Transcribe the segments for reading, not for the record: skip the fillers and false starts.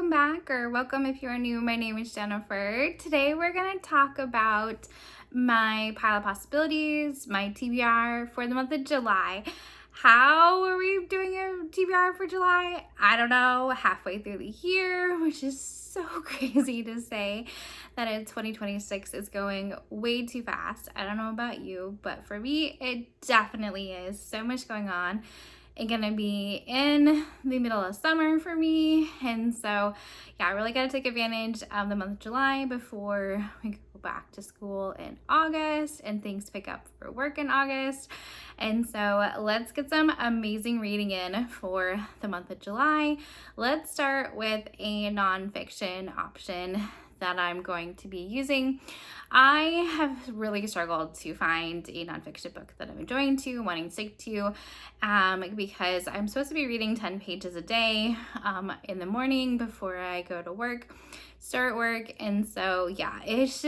welcome back, or welcome if you are new. My name is Jennifer. Today we're going to talk about my pile of possibilities, my TBR for the month of July. How are we doing a TBR for July? I don't know, halfway through the year, which is so crazy to say that in 2026 is going way too fast. I don't know about you, but for me, it definitely is. So much going on. It's gonna be in the middle of summer for me, and so yeah, I really gotta take advantage of the month of July before we go back to school in August and things pick up for work in August. And so let's get some amazing reading in for the month of July. Let's start with a nonfiction option that I'm going to be using. I have really struggled to find a nonfiction book that I'm enjoying wanting to stick to, because I'm supposed to be reading 10 pages a day in the morning before I go to start work. And so yeah, it's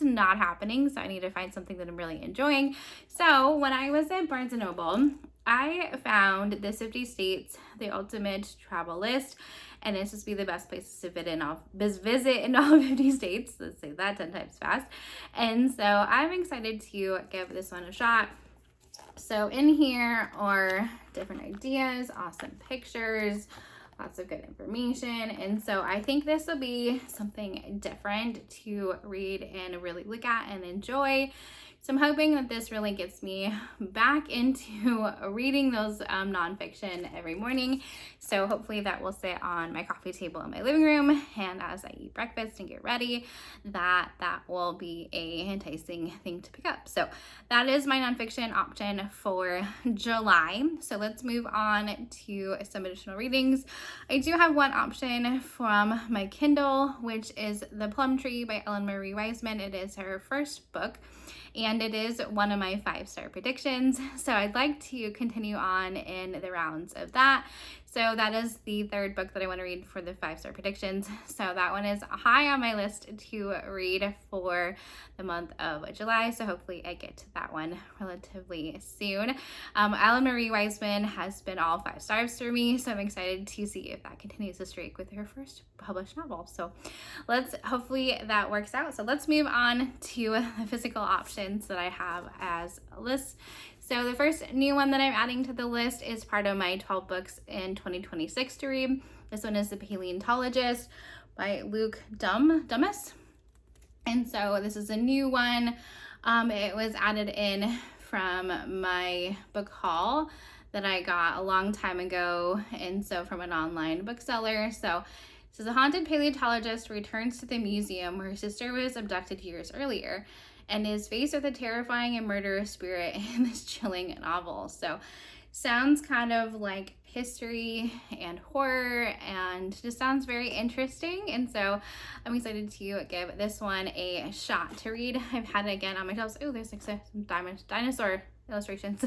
not happening. So I need to find something that I'm really enjoying. So when I was at Barnes & Noble, I found the 50 States, the Ultimate Travel List, and it's just be the best place to visit in all 50 states. Let's say that 10 times fast. And so I'm excited to give this one a shot. So in here are different ideas, awesome pictures, lots of good information. And so I think this will be something different to read and really look at and enjoy. So I'm hoping that this really gets me back into reading those nonfiction every morning. So hopefully that will sit on my coffee table in my living room, and as I eat breakfast and get ready, that will be a enticing thing to pick up. So that is my nonfiction option for July. So let's move on to some additional readings. I do have one option from my Kindle, which is The Plum Tree by Ellen Marie Wiseman. It is her first book, and it is one of my 5-star predictions. So I'd like to continue on in the rounds of that. So that is the third book that I want to read for the 5-star predictions. So that one is high on my list to read for the month of July. So hopefully I get to that one relatively soon. Ellen Marie Wiseman has been all 5 stars for me. So I'm excited to see if that continues to streak with her first published novel. So hopefully that works out. So let's move on to the physical options that I have as a list. So the first new one that I'm adding to the list is part of my 12 books in 2026 to read. This one is The Paleontologist by Luke Dummes. And so this is a new one. It was added in from my book haul that I got a long time ago, and so from an online bookseller. So this is a haunted paleontologist returns to the museum where his sister was abducted years earlier, and is faced with a terrifying and murderous spirit in this chilling novel. So sounds kind of like history and horror, and just sounds very interesting. And so I'm excited to give this one a shot to read. I've had it again on my shelves. Oh, there's like some dinosaur illustrations.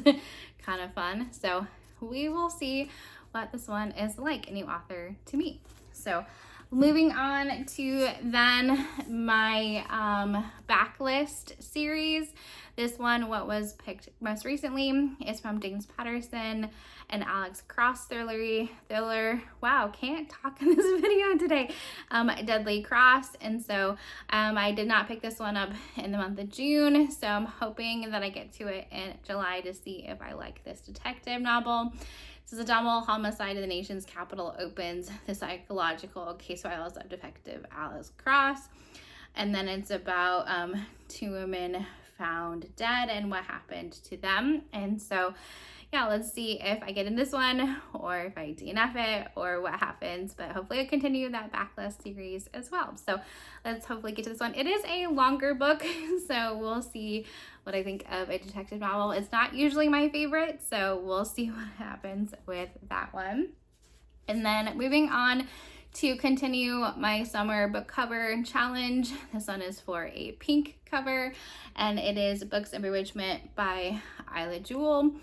Kind of fun. So we will see what this one is like, a new author to me. So moving on to then my backlist series. This one, what was picked most recently, is from James Patterson and Alex Cross thriller. Wow, can't talk in this video today. Deadly Cross. And so I did not pick this one up in the month of June. So I'm hoping that I get to it in July to see if I like this detective novel. This is a double homicide in the nation's capital opens the psychological case files of Detective Alex Cross. And then it's about 2 women found dead and what happened to them. And so yeah, let's see if I get in this one or if I DNF it or what happens, but hopefully I continue that backlist series as well. So let's hopefully get to this one. It is a longer book, so we'll see what I think of a detective novel. It's not usually my favorite, so we'll see what happens with that one. And then moving on to continue my summer book cover challenge. This one is for a pink cover, and it is Books and Bewitchment by Isla Jewell.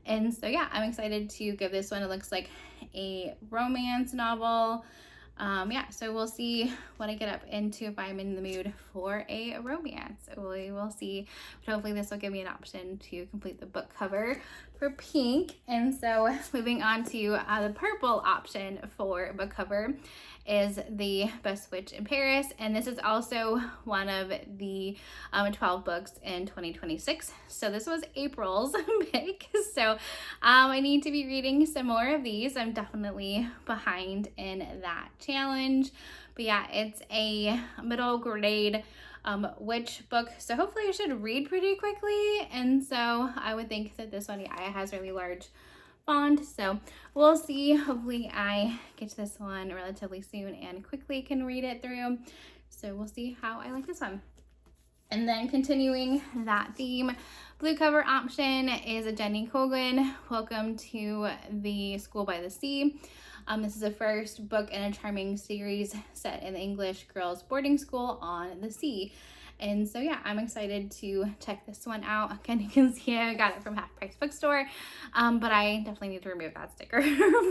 And so yeah, I'm excited to give this one. It looks like a romance novel. So we'll see what I get up into if I'm in the mood for a romance. We will see, but hopefully this will give me an option to complete the book cover for pink. And so moving on to the purple option for book cover is The Best Witch in Paris, and this is also one of the 12 books in 2026. So this was April's pick. So I need to be reading some more of these. I'm definitely behind in that challenge. But yeah, it's a middle grade witch book, so hopefully I should read pretty quickly. And so I would think that this one, yeah, it has really large font, so we'll see. Hopefully I get to this one relatively soon and quickly can read it through. So we'll see how I like this one. And then continuing that theme, blue cover option is a Jenny Colgan, Welcome to the School by the Sea. This is the first book in a charming series set in the English girls boarding school on the sea. And so yeah, I'm excited to check this one out. Again, you can see I got it from Half Price Bookstore, but I definitely need to remove that sticker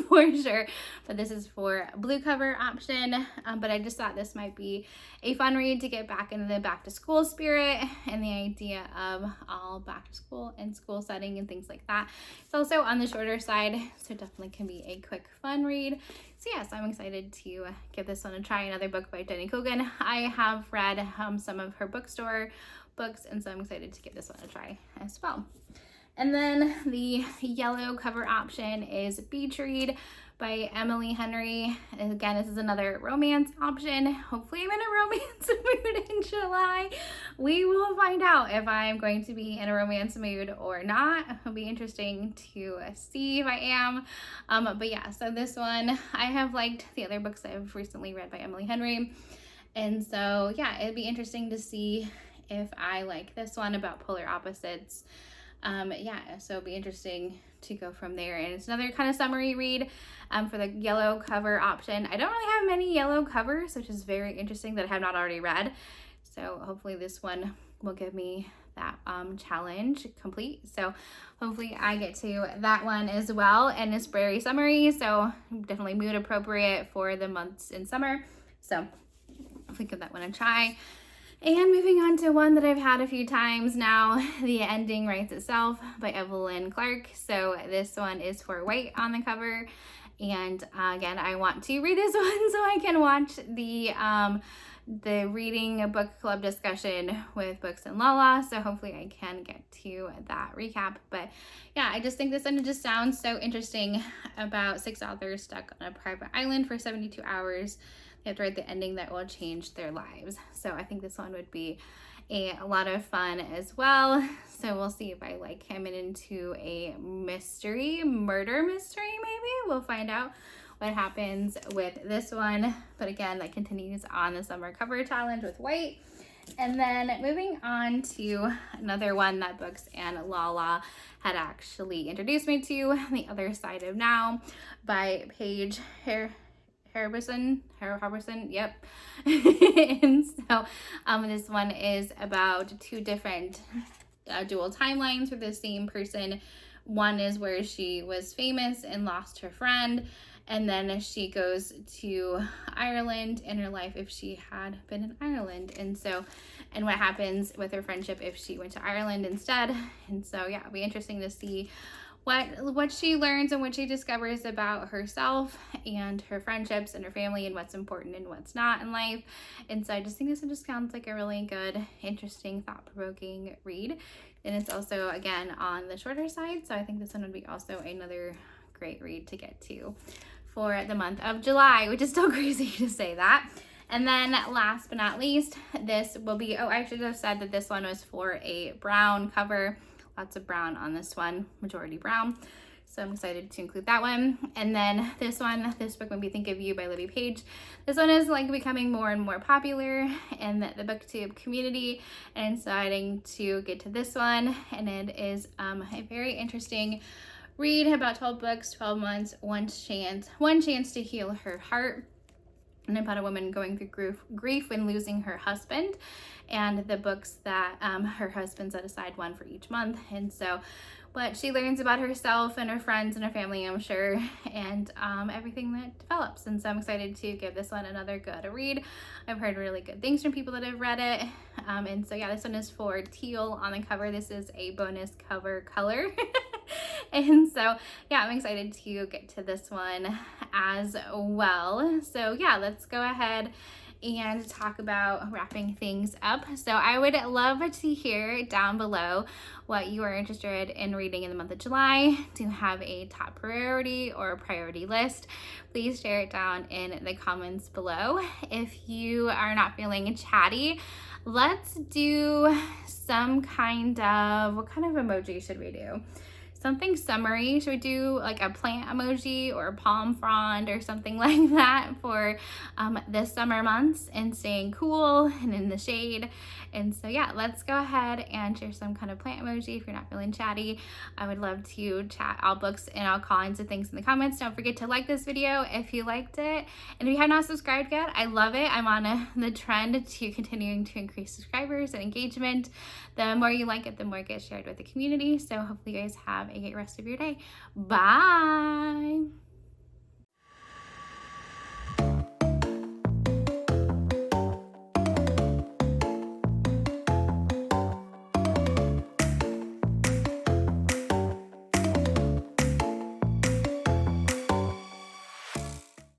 for sure. But this is for blue cover option, but I just thought this might be a fun read to get back into the back to school spirit and the idea of all back to school and school setting and things like that. It's also on the shorter side, so it definitely can be a quick fun read. So yes, I'm excited to give this one a try. Another book by Jenny Colgan. I have read some of her bookstore books, and so I'm excited to give this one a try as well. And then the yellow cover option is Beach Read by Emily Henry. And again, this is another romance option. Hopefully I'm in a romance mood in July. We will find out if I'm going to be in a romance mood or not. It'll be interesting to see if I am. But yeah, so this one, I have liked the other books that I've recently read by Emily Henry. And so yeah, it'd be interesting to see if I like this one about polar opposites. Yeah, so it'll be interesting to go from there. And it's another kind of summary read for the yellow cover option. I don't really have many yellow covers, which is very interesting that I have not already read. So hopefully this one will give me that challenge complete. So hopefully I get to that one as well. And it's very summery, so definitely mood appropriate for the months in summer. So hopefully give that one a try. And moving on to one that I've had a few times now, The Ending Writes Itself by Evelyn Clark. So this one is for white on the cover. And again, I want to read this one so I can watch the reading book club discussion with Books and Lala. So hopefully I can get to that recap. But yeah, I just think this one just sounds so interesting about 6 authors stuck on a private island for 72 hours. They have to write the ending that will change their lives. So I think this one would be a lot of fun as well. So we'll see if I like him into a murder mystery maybe. We'll find out what happens with this one. But again, that continues on the summer cover challenge with white. And then moving on to another one that Books and Lala had actually introduced me to, The Other Side of Now by Paige Harbison, yep. And so this one is about two different dual timelines for the same person. One is where she was famous and lost her friend, and then she goes to Ireland in her life if she had been in Ireland. And what happens with her friendship if she went to Ireland instead. And so yeah, it'll be interesting to see what she learns and what she discovers about herself and her friendships and her family and what's important and what's not in life. And so I just think this one just sounds like a really good, interesting, thought-provoking read. And it's also, again, on the shorter side. So I think this one would be also another great read to get to for the month of July, which is still crazy to say that. And then last but not least, this will be, I should have said that this one was for a brown cover. Lots of brown on this one, majority brown. So I'm excited to include that one. And then this book made me think of you by Libby Page. This one is like becoming more and more popular in the booktube community, and I'm excited to get to this one. And it is a very interesting read about 12 books, 12 months, one chance to heal her heart. And about a woman going through grief when losing her husband, and the books that her husband set aside, one for each month. And so what she learns about herself and her friends and her family, I'm sure, and everything that develops. And so I'm excited to give this one another good read. I've heard really good things from people that have read it. And so yeah, this one is for teal on the cover. This is a bonus cover color. And so yeah, I'm excited to get to this one as well. So yeah, let's go ahead and talk about wrapping things up. So I would love to hear down below what you are interested in reading in the month of July. Do you have a top priority or a priority list? Please share it down in the comments below. If you are not feeling chatty, let's do some kind of, what kind of emoji should we do? Something summery. Should we do like a plant emoji or a palm frond or something like that for the summer months and staying cool and in the shade? And so yeah, let's go ahead and share some kind of plant emoji if you're not feeling chatty. I would love to chat all books and all kinds of things in the comments. Don't forget to like this video if you liked it. And if you have not subscribed yet, I love it. I'm on the trend to continuing to increase subscribers and engagement. The more you like it, the more it gets shared with the community. So hopefully you guys have a great rest of your day. Bye.